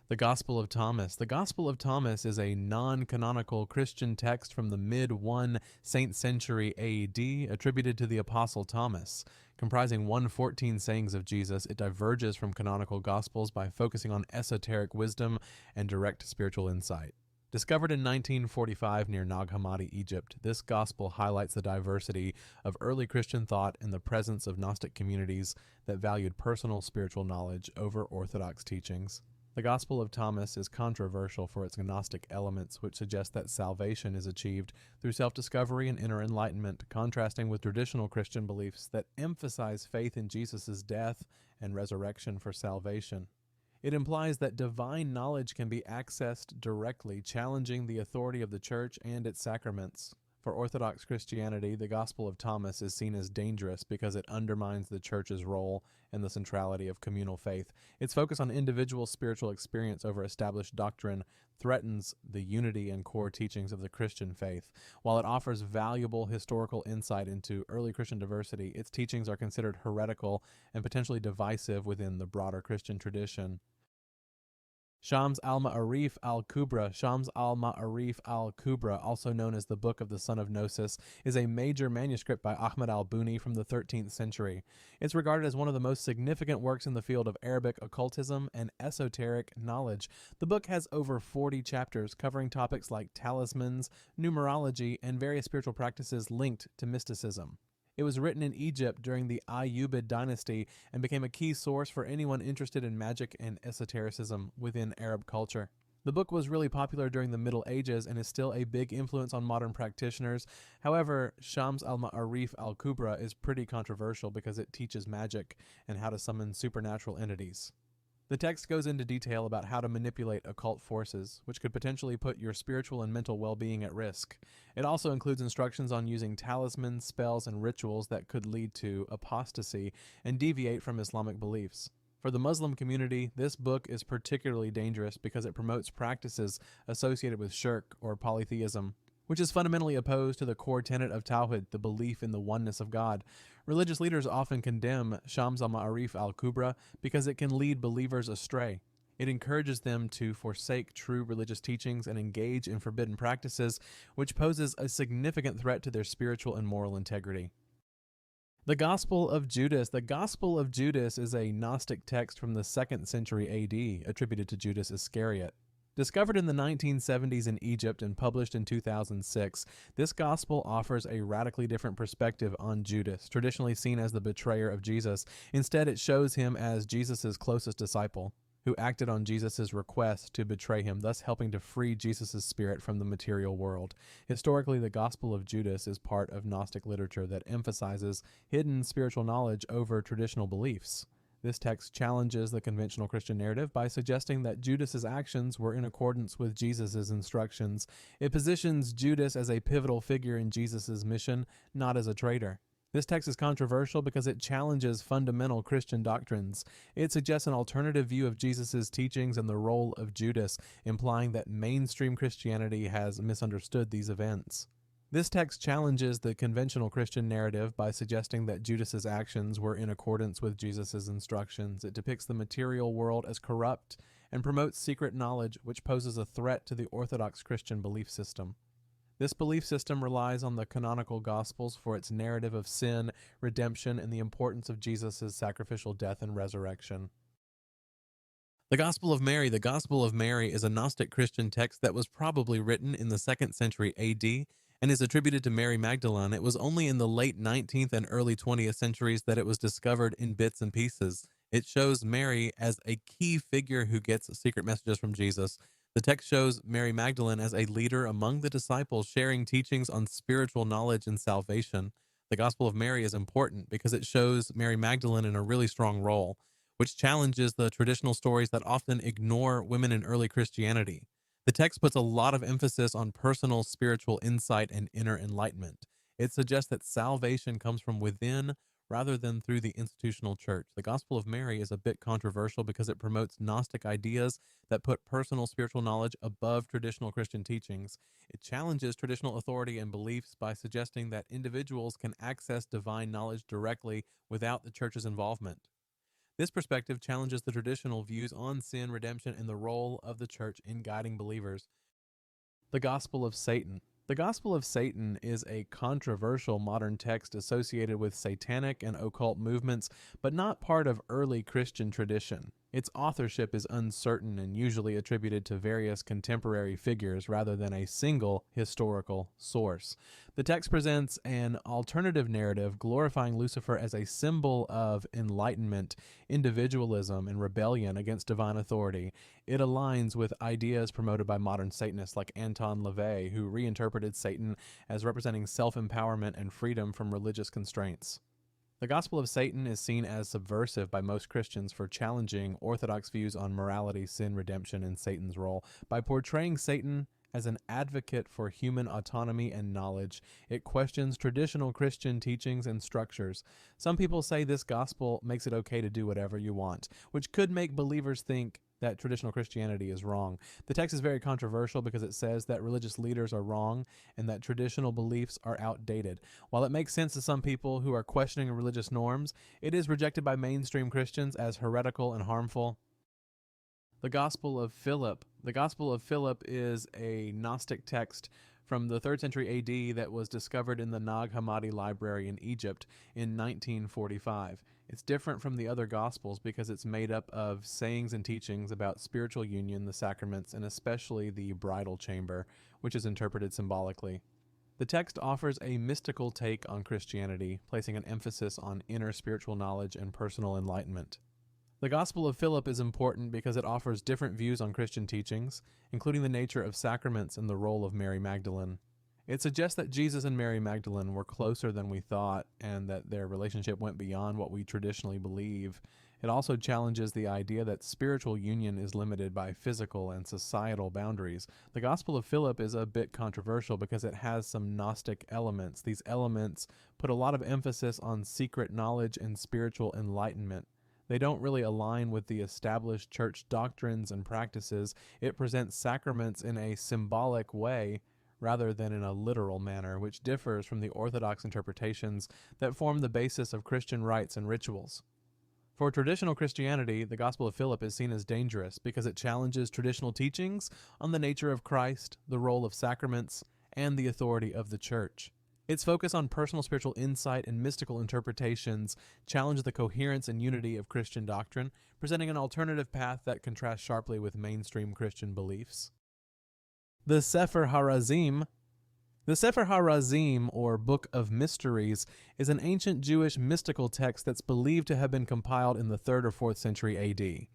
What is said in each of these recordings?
The Gospel of Thomas. The Gospel of Thomas is a non canonical Christian text from the mid 1 Saint century AD attributed to the Apostle Thomas. Comprising 114 sayings of Jesus, it diverges from canonical Gospels by focusing on esoteric wisdom and direct spiritual insight. Discovered in 1945 near Nag Hammadi, Egypt, this gospel highlights the diversity of early Christian thought and the presence of Gnostic communities that valued personal spiritual knowledge over orthodox teachings. The Gospel of Thomas is controversial for its Gnostic elements, which suggest that salvation is achieved through self-discovery and inner enlightenment, contrasting with traditional Christian beliefs that emphasize faith in Jesus' death and resurrection for salvation. It implies that divine knowledge can be accessed directly, challenging the authority of the Church and its sacraments. For Orthodox Christianity, the Gospel of Thomas is seen as dangerous because it undermines the Church's role and the centrality of communal faith. Its focus on individual spiritual experience over established doctrine threatens the unity and core teachings of the Christian faith. While it offers valuable historical insight into early Christian diversity, its teachings are considered heretical and potentially divisive within the broader Christian tradition. Shams al-Ma'arif AlKubra. Shams al-Ma'arif AlKubra, also known as the Book of the Son of Gnosis, is a major manuscript by Ahmad al-Buni from the 13th century. It's regarded as one of the most significant works in the field of Arabic occultism and esoteric knowledge. The book has over 40 chapters covering topics like talismans, numerology, and various spiritual practices linked to mysticism. It was written in Egypt during the Ayyubid dynasty and became a key source for anyone interested in magic and esotericism within Arab culture. The book was really popular during the Middle Ages and is still a big influence on modern practitioners. However, Shams al-Ma'arif al-Kubra is pretty controversial because it teaches magic and how to summon supernatural entities. The text goes into detail about how to manipulate occult forces, which could potentially put your spiritual and mental well-being at risk. It also includes instructions on using talismans, spells, and rituals that could lead to apostasy and deviate from Islamic beliefs. For the Muslim community, this book is particularly dangerous because it promotes practices associated with shirk or polytheism, which is fundamentally opposed to the core tenet of Tawhid, the belief in the oneness of God. Religious leaders often condemn Shams al-Ma'arif al-Kubra because it can lead believers astray. It encourages them to forsake true religious teachings and engage in forbidden practices, which poses a significant threat to their spiritual and moral integrity. The Gospel of Judas. The Gospel of Judas is a Gnostic text from the 2nd century AD, attributed to Judas Iscariot. Discovered in the 1970s in Egypt and published in 2006, this gospel offers a radically different perspective on Judas, traditionally seen as the betrayer of Jesus. Instead, it shows him as Jesus' closest disciple, who acted on Jesus' request to betray him, thus helping to free Jesus' spirit from the material world. Historically, the Gospel of Judas is part of Gnostic literature that emphasizes hidden spiritual knowledge over traditional beliefs. This text challenges the conventional Christian narrative by suggesting that Judas's actions were in accordance with Jesus' instructions. It positions Judas as a pivotal figure in Jesus' mission, not as a traitor. This text is controversial because it challenges fundamental Christian doctrines. It suggests an alternative view of Jesus' teachings and the role of Judas, implying that mainstream Christianity has misunderstood these events. This text challenges the conventional Christian narrative by suggesting that Judas's actions were in accordance with Jesus' instructions. It depicts the material world as corrupt and promotes secret knowledge, which poses a threat to the Orthodox Christian belief system. This belief system relies on the canonical Gospels for its narrative of sin, redemption, and the importance of Jesus' sacrificial death and resurrection. The Gospel of Mary. The Gospel of Mary is a Gnostic Christian text that was probably written in the 2nd century AD and is attributed to Mary Magdalene. It was only in the late 19th and early 20th centuries that it was discovered in bits and pieces. It shows Mary as a key figure who gets secret messages from Jesus. The text shows Mary Magdalene as a leader among the disciples, sharing teachings on spiritual knowledge and salvation. The Gospel of Mary is important because it shows Mary Magdalene in a really strong role, which challenges the traditional stories that often ignore women in early Christianity. The text puts a lot of emphasis on personal spiritual insight and inner enlightenment. It suggests that salvation comes from within rather than through the institutional church. The Gospel of Mary is a bit controversial because it promotes Gnostic ideas that put personal spiritual knowledge above traditional Christian teachings. It challenges traditional authority and beliefs by suggesting that individuals can access divine knowledge directly without the church's involvement. This perspective challenges the traditional views on sin, redemption, and the role of the church in guiding believers. The Gospel of Satan. The Gospel of Satan is a controversial modern text associated with satanic and occult movements, but not part of early Christian tradition. Its authorship is uncertain and usually attributed to various contemporary figures rather than a single historical source. The text presents an alternative narrative glorifying Lucifer as a symbol of enlightenment, individualism, and rebellion against divine authority. It aligns with ideas promoted by modern Satanists like Anton LaVey, who reinterpreted Satan as representing self-empowerment and freedom from religious constraints. The Gospel of Satan is seen as subversive by most Christians for challenging orthodox views on morality, sin, redemption, and Satan's role. By portraying Satan as an advocate for human autonomy and knowledge, it questions traditional Christian teachings and structures. Some people say this gospel makes it okay to do whatever you want, which could make believers think that traditional Christianity is wrong. The text is very controversial because it says that religious leaders are wrong and that traditional beliefs are outdated. While it makes sense to some people who are questioning religious norms, it is rejected by mainstream Christians as heretical and harmful. The Gospel of Philip. The Gospel of Philip is a Gnostic text from the 3rd century AD that was discovered in the Nag Hammadi library in Egypt in 1945. It's different from the other Gospels because it's made up of sayings and teachings about spiritual union, the sacraments, and especially the bridal chamber, which is interpreted symbolically. The text offers a mystical take on Christianity, placing an emphasis on inner spiritual knowledge and personal enlightenment. The Gospel of Philip is important because it offers different views on Christian teachings, including the nature of sacraments and the role of Mary Magdalene. It suggests that Jesus and Mary Magdalene were closer than we thought and that their relationship went beyond what we traditionally believe. It also challenges the idea that spiritual union is limited by physical and societal boundaries. The Gospel of Philip is a bit controversial because it has some Gnostic elements. These elements put a lot of emphasis on secret knowledge and spiritual enlightenment. They don't really align with the established church doctrines and practices. It presents sacraments in a symbolic way rather than in a literal manner, which differs from the Orthodox interpretations that form the basis of Christian rites and rituals. For traditional Christianity, the Gospel of Philip is seen as dangerous because it challenges traditional teachings on the nature of Christ, the role of sacraments, and the authority of the church. Its focus on personal spiritual insight and mystical interpretations challenge the coherence and unity of Christian doctrine, presenting an alternative path that contrasts sharply with mainstream Christian beliefs. The Sefer HaRazim. The Sefer HaRazim, or Book of Mysteries, is an ancient Jewish mystical text that's believed to have been compiled in the 3rd or 4th century AD.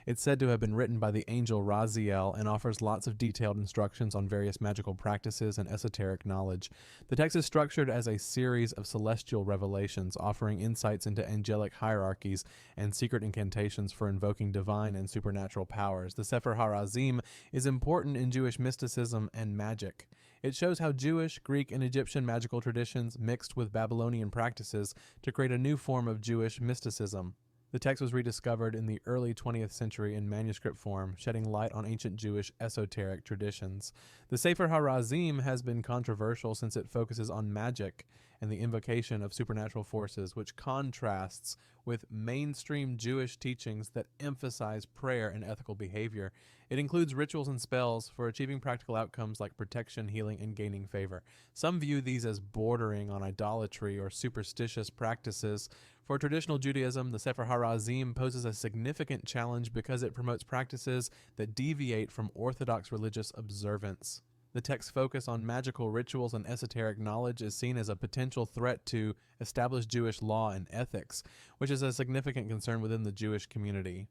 It's said to have been written by the angel Raziel and offers lots of detailed instructions on various magical practices and esoteric knowledge. The text is structured as a series of celestial revelations, offering insights into angelic hierarchies and secret incantations for invoking divine and supernatural powers. The Sefer HaRazim is important in Jewish mysticism and magic. It shows how Jewish, Greek, and Egyptian magical traditions mixed with Babylonian practices to create a new form of Jewish mysticism. The text was rediscovered in the early 20th century in manuscript form, shedding light on ancient Jewish esoteric traditions. The Sefer HaRazim has been controversial since it focuses on magic and the invocation of supernatural forces, which contrasts with mainstream Jewish teachings that emphasize prayer and ethical behavior. It includes rituals and spells for achieving practical outcomes like protection, healing, and gaining favor. Some view these as bordering on idolatry or superstitious practices. For traditional Judaism, the Sefer HaRazim poses a significant challenge because it promotes practices that deviate from orthodox religious observance. The text's focus on magical rituals and esoteric knowledge is seen as a potential threat to established Jewish law and ethics, which is a significant concern within the Jewish community.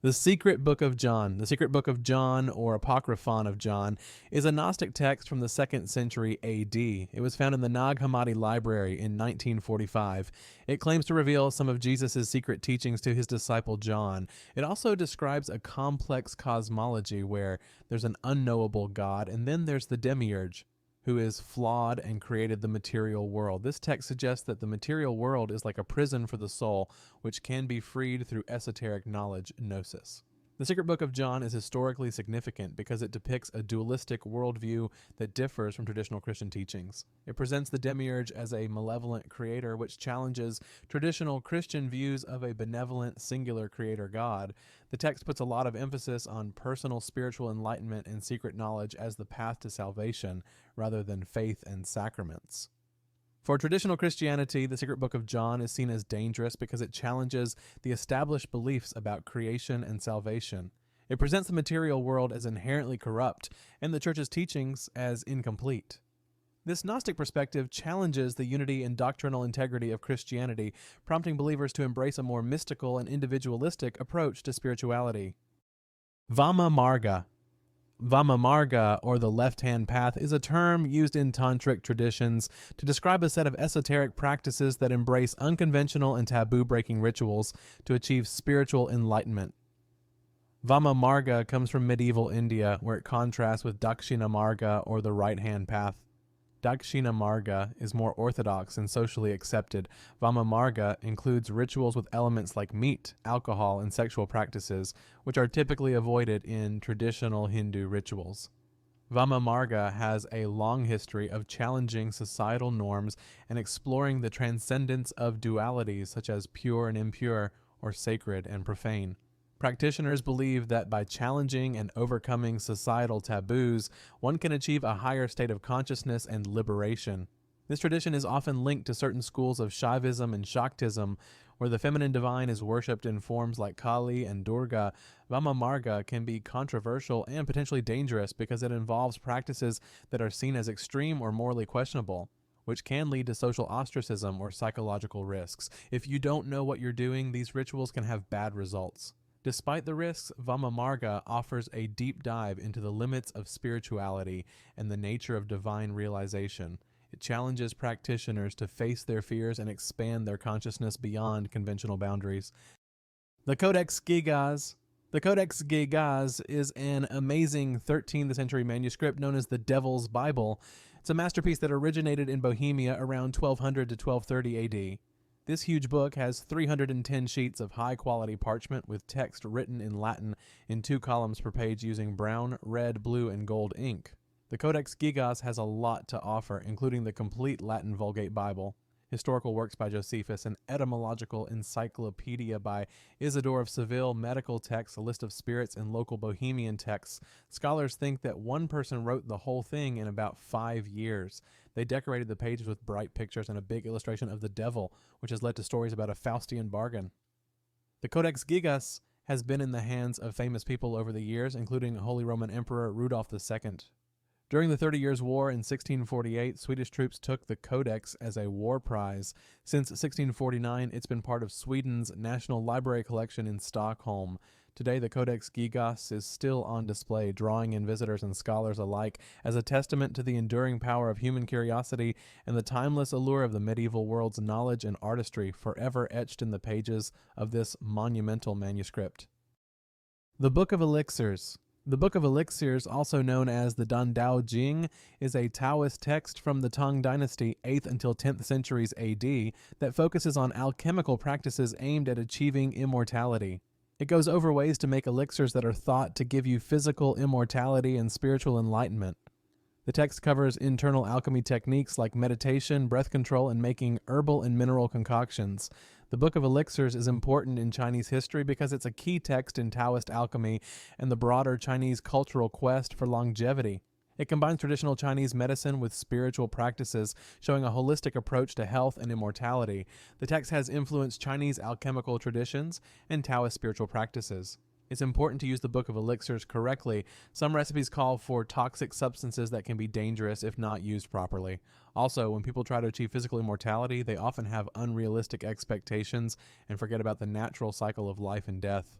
The Secret Book of John. The Secret Book of John, or Apocryphon of John, is a Gnostic text from the 2nd century AD. It was found in the Nag Hammadi library in 1945. It claims to reveal some of Jesus' secret teachings to his disciple John. It also describes a complex cosmology where there's an unknowable God, and then there's the demiurge, who is flawed and created the material world. This text suggests that the material world is like a prison for the soul, which can be freed through esoteric knowledge, gnosis. The Secret Book of John is historically significant because it depicts a dualistic worldview that differs from traditional Christian teachings. It presents the demiurge as a malevolent creator, which challenges traditional Christian views of a benevolent, singular creator God. The text puts a lot of emphasis on personal spiritual enlightenment and secret knowledge as the path to salvation, rather than faith and sacraments. For traditional Christianity, the Secret Book of John is seen as dangerous because it challenges the established beliefs about creation and salvation. It presents the material world as inherently corrupt and the Church's teachings as incomplete. This Gnostic perspective challenges the unity and doctrinal integrity of Christianity, prompting believers to embrace a more mystical and individualistic approach to spirituality. Vama Marga. Vama Marga, or the left-hand path, is a term used in tantric traditions to describe a set of esoteric practices that embrace unconventional and taboo-breaking rituals to achieve spiritual enlightenment. Vama Marga comes from medieval India, where it contrasts with Dakshina Marga, or the right-hand path. Dakshina Marga is more orthodox and socially accepted. Vama Marga includes rituals with elements like meat, alcohol, and sexual practices, which are typically avoided in traditional Hindu rituals. Vama Marga has a long history of challenging societal norms and exploring the transcendence of dualities such as pure and impure, or sacred and profane. Practitioners believe that by challenging and overcoming societal taboos, one can achieve a higher state of consciousness and liberation. This tradition is often linked to certain schools of Shaivism and Shaktism, where the feminine divine is worshipped in forms like Kali and Durga. Vama Marga can be controversial and potentially dangerous because it involves practices that are seen as extreme or morally questionable, which can lead to social ostracism or psychological risks. If you don't know what you're doing, these rituals can have bad results. Despite the risks, Vama Marga offers a deep dive into the limits of spirituality and the nature of divine realization. It challenges practitioners to face their fears and expand their consciousness beyond conventional boundaries. The Codex Gigas. The Codex Gigas is an amazing 13th century manuscript known as the Devil's Bible. It's a masterpiece that originated in Bohemia around 1200 to 1230 AD. This huge book has 310 sheets of high-quality parchment with text written in Latin in 2 columns per page using brown, red, blue, and gold ink. The Codex Gigas has a lot to offer, including the complete Latin Vulgate Bible, historical works by Josephus, an etymological encyclopedia by Isidore of Seville, medical texts, a list of spirits, and local Bohemian texts. Scholars think that one person wrote the whole thing in about 5 years. They decorated the pages with bright pictures and a big illustration of the devil, which has led to stories about a Faustian bargain. The Codex Gigas has been in the hands of famous people over the years, including Holy Roman Emperor Rudolf II. During the 30 Years' War in 1648, Swedish troops took the Codex as a war prize. Since 1649, it's been part of Sweden's National Library collection in Stockholm. Today, the Codex Gigas is still on display, drawing in visitors and scholars alike as a testament to the enduring power of human curiosity and the timeless allure of the medieval world's knowledge and artistry, forever etched in the pages of this monumental manuscript. The Book of Elixirs. The Book of Elixirs, also known as the Dan Dao Jing, is a Taoist text from the Tang Dynasty, 8th until 10th centuries AD, that focuses on alchemical practices aimed at achieving immortality. It goes over ways to make elixirs that are thought to give you physical immortality and spiritual enlightenment. The text covers internal alchemy techniques like meditation, breath control, and making herbal and mineral concoctions. The Book of Elixirs is important in Chinese history because it's a key text in Taoist alchemy and the broader Chinese cultural quest for longevity. It combines traditional Chinese medicine with spiritual practices, showing a holistic approach to health and immortality. The text has influenced Chinese alchemical traditions and Taoist spiritual practices. It's important to use the Book of Elixirs correctly. Some recipes call for toxic substances that can be dangerous if not used properly. Also, when people try to achieve physical immortality, they often have unrealistic expectations and forget about the natural cycle of life and death.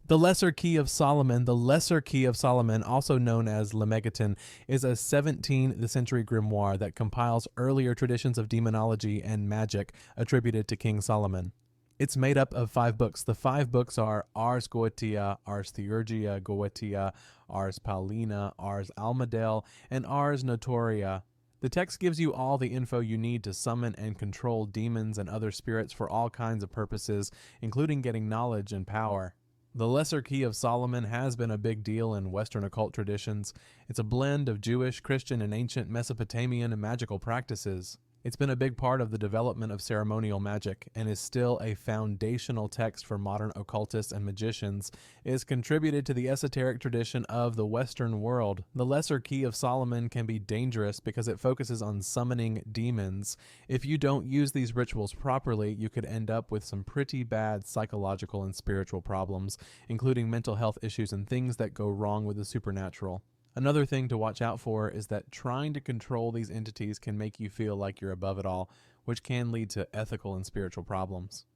The Lesser Key of Solomon. The Lesser Key of Solomon, also known as Lemegeton, is a 17th century grimoire that compiles earlier traditions of demonology and magic attributed to King Solomon. It's made up of 5 books. The 5 books are Ars Goetia, Ars Theurgia Goetia, Ars Paulina, Ars Almadel, and Ars Notoria. The text gives you all the info you need to summon and control demons and other spirits for all kinds of purposes, including getting knowledge and power. The Lesser Key of Solomon has been a big deal in Western occult traditions. It's a blend of Jewish, Christian, and ancient Mesopotamian and magical practices. It's been a big part of the development of ceremonial magic and is still a foundational text for modern occultists and magicians. It has contributed to the esoteric tradition of the Western world. The Lesser Key of Solomon can be dangerous because it focuses on summoning demons. If you don't use these rituals properly, you could end up with some pretty bad psychological and spiritual problems, including mental health issues and things that go wrong with the supernatural. Another thing to watch out for is that trying to control these entities can make you feel like you're above it all, which can lead to ethical and spiritual problems.